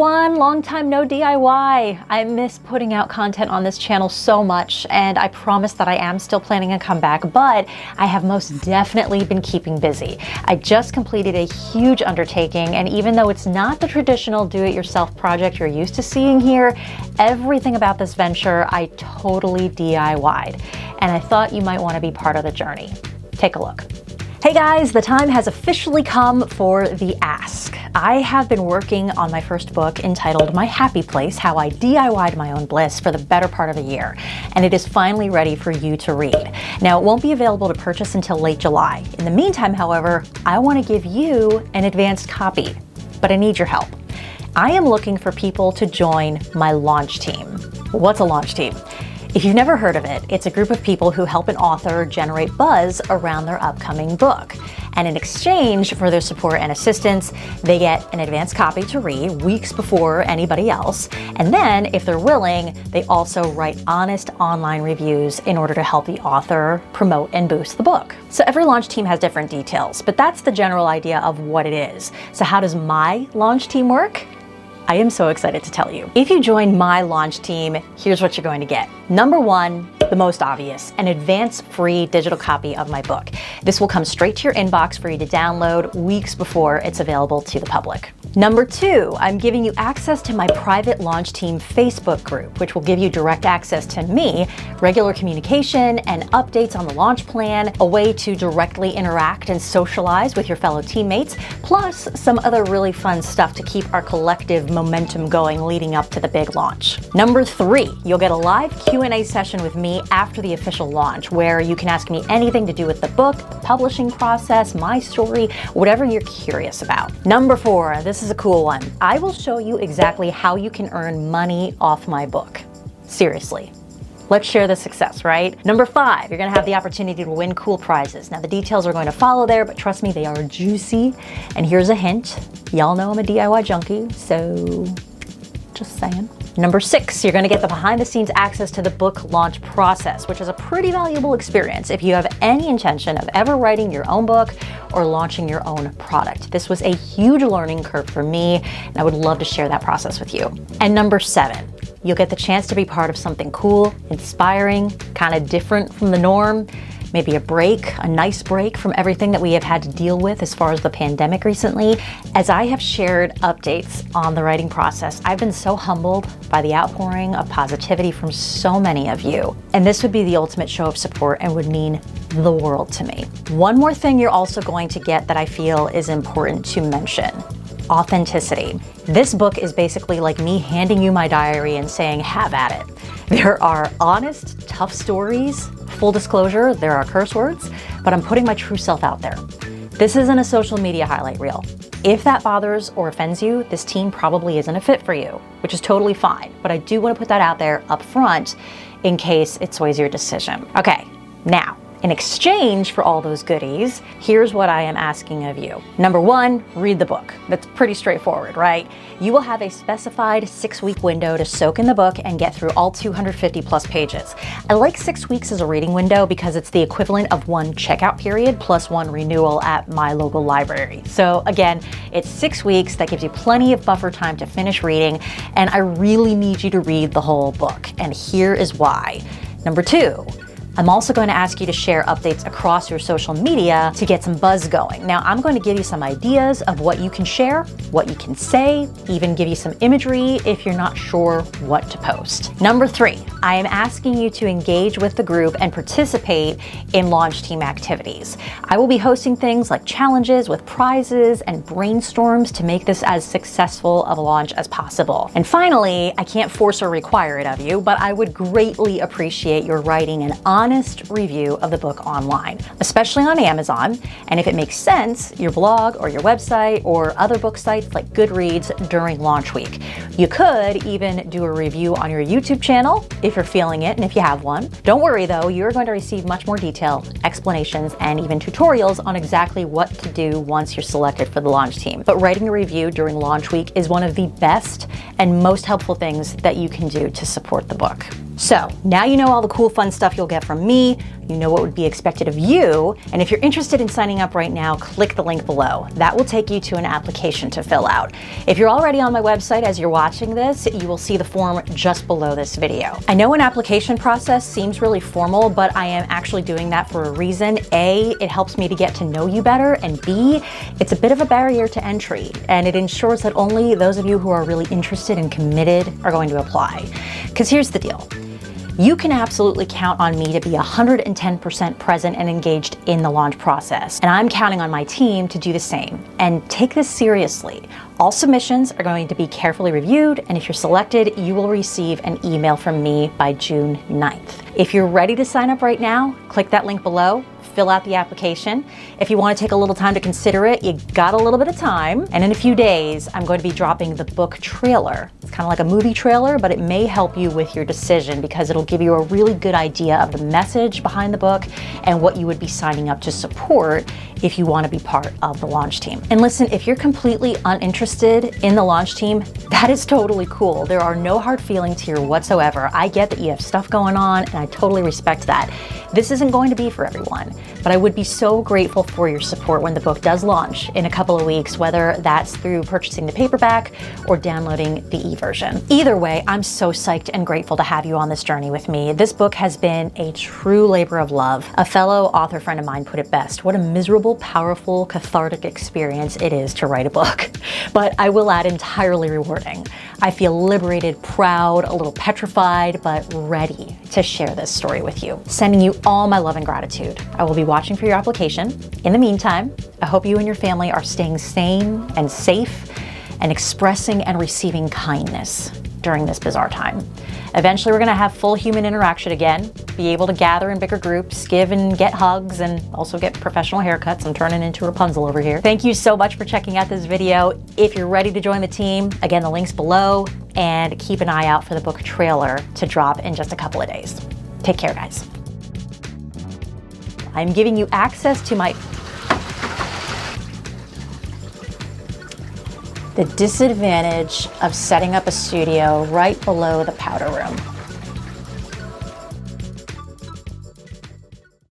everyone, long time no DIY. I miss putting out content on this channel so much, and I promise that I am still planning a comeback, but I have most definitely been keeping busy. I just completed a huge undertaking, and even though it's not the traditional do-it-yourself project you're used to seeing here, everything about this venture I totally DIY'd, and I thought you might want to be part of the journey. Take a look. Hey guys, the time has officially come for the ask. I have been working on my first book entitled My Happy Place, How I DIY'd My Own Bliss for the better part of a year, and it is finally ready for you to read. Now, it won't be available to purchase until late July. In the meantime, however, I want to give you an advanced copy, but I need your help. I am looking for people to join my launch team. What's a launch team? If you've never heard of it, it's a group of people who help an author generate buzz around their upcoming book. And in exchange for their support and assistance, they get an advanced copy to read weeks before anybody else. And then, if they're willing, they also write honest online reviews in order to help the author promote and boost the book. So every launch team has different details, but that's the general idea of what it is. So how does my launch team work? I am so excited to tell you. If you join my launch team, here's what you're going to get. Number one, the most obvious, an advance free digital copy of my book. This will come straight to your inbox for you to download weeks before it's available to the public. Number two, I'm giving you access to my private launch team Facebook group, which will give you direct access to me, regular communication and updates on the launch plan, a way to directly interact and socialize with your fellow teammates, plus some other really fun stuff to keep our collective momentum going leading up to the big launch. Number three, you'll get a live Q&A session with me after the official launch, where you can ask me anything to do with the book, the publishing process, my story, whatever you're curious about. Number four, this is a cool one. I will show you exactly how you can earn money off my book. Seriously. Let's share the success, right? Number five, you're gonna have the opportunity to win cool prizes. Now the details are going to follow there, but trust me, they are juicy. And here's a hint. Y'all know I'm a DIY junkie, so just saying. Number six, you're gonna get the behind the scenes access to the book launch process, which is a pretty valuable experience if you have any intention of ever writing your own book or launching your own product. This was a huge learning curve for me, and I would love to share that process with you. And number seven, you'll get the chance to be part of something cool, inspiring, kind of different from the norm. Maybe a break, a nice break from everything that we have had to deal with as far as the pandemic recently. As I have shared updates on the writing process, I've been so humbled by the outpouring of positivity from so many of you. And this would be the ultimate show of support and would mean the world to me. One more thing you're also going to get that I feel is important to mention: authenticity. This book is basically like me handing you my diary and saying, have at it. There are honest, tough stories. Full disclosure, there are curse words, but I'm putting my true self out there. This isn't a social media highlight reel. If that bothers or offends you, this team probably isn't a fit for you, which is totally fine. But I do want to put that out there up front in case it sways your decision. Okay, now, in exchange for all those goodies, here's what I am asking of you. Number one, read the book. That's pretty straightforward, right? You will have a specified 6-week window to soak in the book and get through all 250 plus pages. I like 6 weeks as a reading window because it's the equivalent of one checkout period plus one renewal at my local library. So again, it's 6 weeks. That gives you plenty of buffer time to finish reading, and I really need you to read the whole book. And here is why. Number two, I'm also going to ask you to share updates across your social media to get some buzz going. Now, I'm going to give you some ideas of what you can share, what you can say, even give you some imagery if you're not sure what to post. Number three, I am asking you to engage with the group and participate in launch team activities. I will be hosting things like challenges with prizes and brainstorms to make this as successful of a launch as possible. And finally, I can't force or require it of you, but I would greatly appreciate your writing an honest review of the book online, especially on Amazon, and if it makes sense, your blog or your website or other book sites like Goodreads during launch week. You could even do a review on your YouTube channel if you're feeling it and if you have one. Don't worry though, you're going to receive much more detail, explanations, and even tutorials on exactly what to do once you're selected for the launch team. But writing a review during launch week is one of the best and most helpful things that you can do to support the book. So now you know all the cool fun stuff you'll get from me. you know what would be expected of you. And if you're interested in signing up right now, click the link below. That will take you to an application to fill out. If you're already on my website as you're watching this, you will see the form just below this video. I know an application process seems really formal, but I am actually doing that for a reason. A, it helps me to get to know you better, and B, it's a bit of a barrier to entry, and it ensures that only those of you who are really interested and committed are going to apply. Because here's the deal. You can absolutely count on me to be 110% present and engaged in the launch process. And I'm counting on my team to do the same. And take this seriously. All submissions are going to be carefully reviewed, and if you're selected, you will receive an email from me by June 9th. If you're ready to sign up right now, click that link below, fill out the application. If you want to take a little time to consider it, you got a little bit of time. And in a few days, I'm going to be dropping the book trailer. It's kind of like a movie trailer, but it may help you with your decision because it'll give you a really good idea of the message behind the book and what you would be signing up to support if you want to be part of the launch team. And listen, if you're completely uninterested in the launch team, that is totally cool. There are no hard feelings here whatsoever. I get that you have stuff going on, and I totally respect that. This isn't going to be for everyone, but I would be so grateful for your support when the book does launch in a couple of weeks, whether that's through purchasing the paperback or downloading the e-version. Either way, I'm so psyched and grateful to have you on this journey with me. This book has been a true labor of love. A fellow author friend of mine put it best. What a miserable, powerful, cathartic experience it is to write a book. But I will add, entirely rewarding. I feel liberated, proud, a little petrified, but ready to share this story with you. Sending you all my love and gratitude. I will be watching for your application. In the meantime, I hope you and your family are staying sane and safe and expressing and receiving kindness during this bizarre time. Eventually, we're going to have full human interaction again, be able to gather in bigger groups, give and get hugs, and also get professional haircuts. I'm turning into Rapunzel over here. Thank you so much for checking out this video. If you're ready to join the team, again, the link's below, and keep an eye out for the book trailer to drop in just a couple of days. Take care, guys. I'm giving you access to my... The disadvantage of setting up a studio right below the powder room.